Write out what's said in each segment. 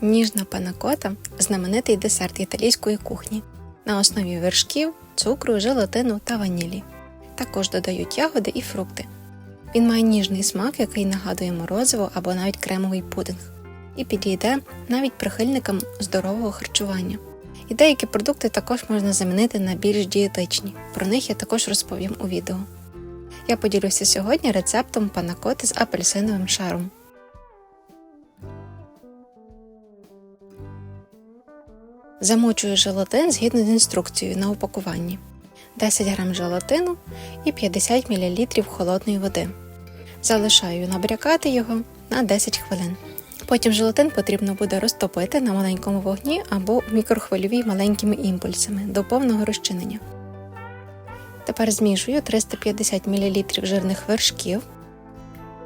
Ніжна панакота – знаменитий десерт італійської кухні на основі вершків, цукру, желатину та ванілі. Також додають ягоди і фрукти. Він має ніжний смак, який нагадує морозиво або навіть кремовий пудинг. І підійде навіть прихильникам здорового харчування. І деякі продукти також можна замінити на більш дієтичні. Про них я також розповім у відео. Я поділюся сьогодні рецептом панакоти з апельсиновим шаром. Замочую желатин згідно з інструкцією на упакуванні. 10 г желатину і 50 мл холодної води. Залишаю набрякати його на 10 хвилин. Потім желатин потрібно буде розтопити на маленькому вогні або в мікрохвильовій маленькими імпульсами до повного розчинення. Тепер змішую 350 мл жирних вершків,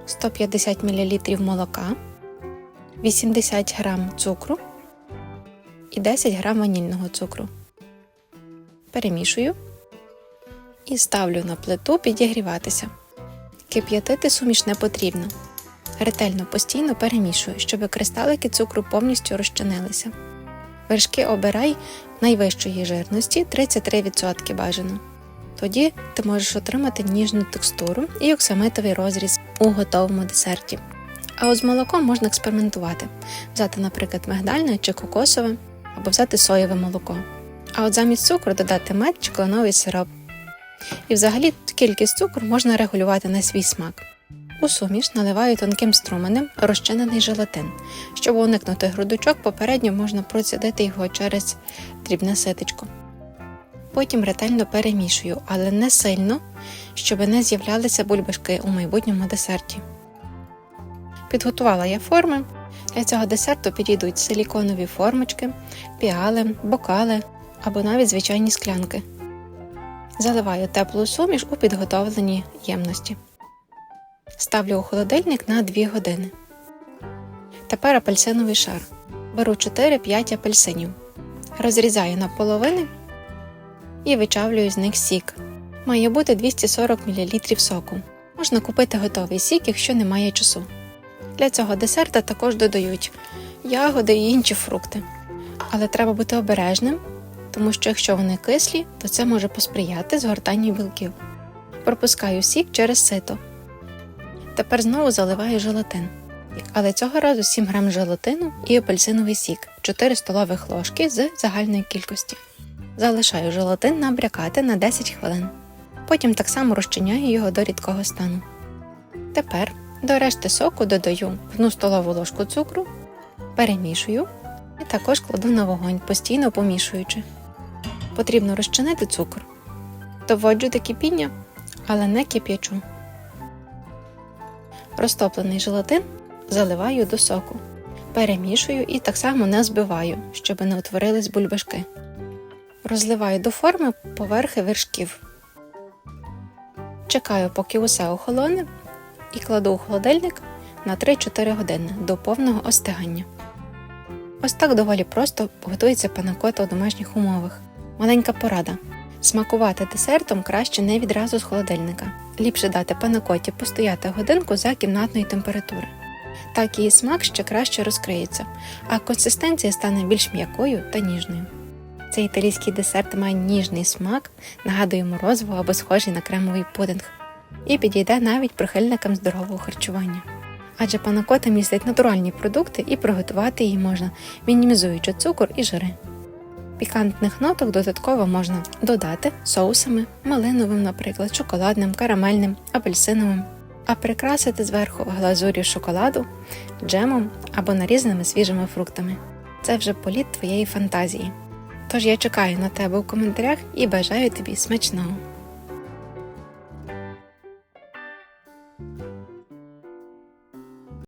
150 мл молока, 80 г цукру і 10 г ванільного цукру. Перемішую і ставлю на плиту підігріватися. Кип'ятити суміш не потрібно. Ретельно постійно перемішую, щоб кристалики цукру повністю розчинилися. Вершки обирай найвищої жирності 33% бажано. Тоді ти можеш отримати ніжну текстуру і оксамитовий розріз у готовому десерті. А от з молоком можна експериментувати. Взяти, наприклад, мигдальне чи кокосове, або взяти соєве молоко. А от замість цукру додати мед чи кленовий сироп. І взагалі кількість цукру можна регулювати на свій смак. У суміш наливаю тонким струменем розчинений желатин. Щоб уникнути грудочок, попередньо можна процідити його через дрібне ситечко. Потім ретельно перемішую, але не сильно, щоб не з'являлися бульбашки у майбутньому десерті. Підготувала я форми. Для цього десерту підійдуть силіконові формочки, піали, бокали або навіть звичайні склянки. Заливаю теплу суміш у підготовлені ємності. Ставлю у холодильник на 2 години. Тепер апельсиновий шар. Беру 4-5 апельсинів. Розрізаю на половини і вичавлюю з них сік. Має бути 240 мл соку. Можна купити готовий сік, якщо немає часу. Для цього десерта також додають ягоди і інші фрукти. Але треба бути обережним, тому що якщо вони кислі, то це може посприяти згортанню білків. Пропускаю сік через сито. Тепер знову заливаю желатин. Але цього разу 7 г желатину і апельсиновий сік, 4 столових ложки з загальної кількості. Залишаю желатин набрякати на 10 хвилин. Потім так само розчиняю його до рідкого стану. Тепер до решти соку додаю 1 столову ложку цукру, перемішую і також кладу на вогонь, постійно помішуючи. Потрібно розчинити цукор. Доводжу до кипіння, але не кип'ячу. Розтоплений желатин заливаю до соку. Перемішую і так само не збиваю, щоб не утворились бульбашки. Розливаю до форми поверхи вершків. Чекаю, поки усе охолоне, і кладу у холодильник на 3-4 години до повного остигання. Ось так доволі просто готується панакота у домашніх умовах. Маленька порада. Смакувати десертом краще не відразу з холодильника. Ліпше дати панакоті постояти годинку за кімнатної температури. Так її смак ще краще розкриється, а консистенція стане більш м'якою та ніжною. Цей італійський десерт має ніжний смак, нагадує морозиво або схожий на кремовий пудинг. І підійде навіть прихильникам здорового харчування. Адже панакота містить натуральні продукти і приготувати її можна, мінімізуючи цукор і жири. Пікантних ноток додатково можна додати соусами, малиновим, наприклад, шоколадним, карамельним, апельсиновим, а прикрасити зверху глазур'ю шоколаду, джемом або нарізаними свіжими фруктами. Це вже політ твоєї фантазії. Тож я чекаю на тебе у коментарях і бажаю тобі смачного!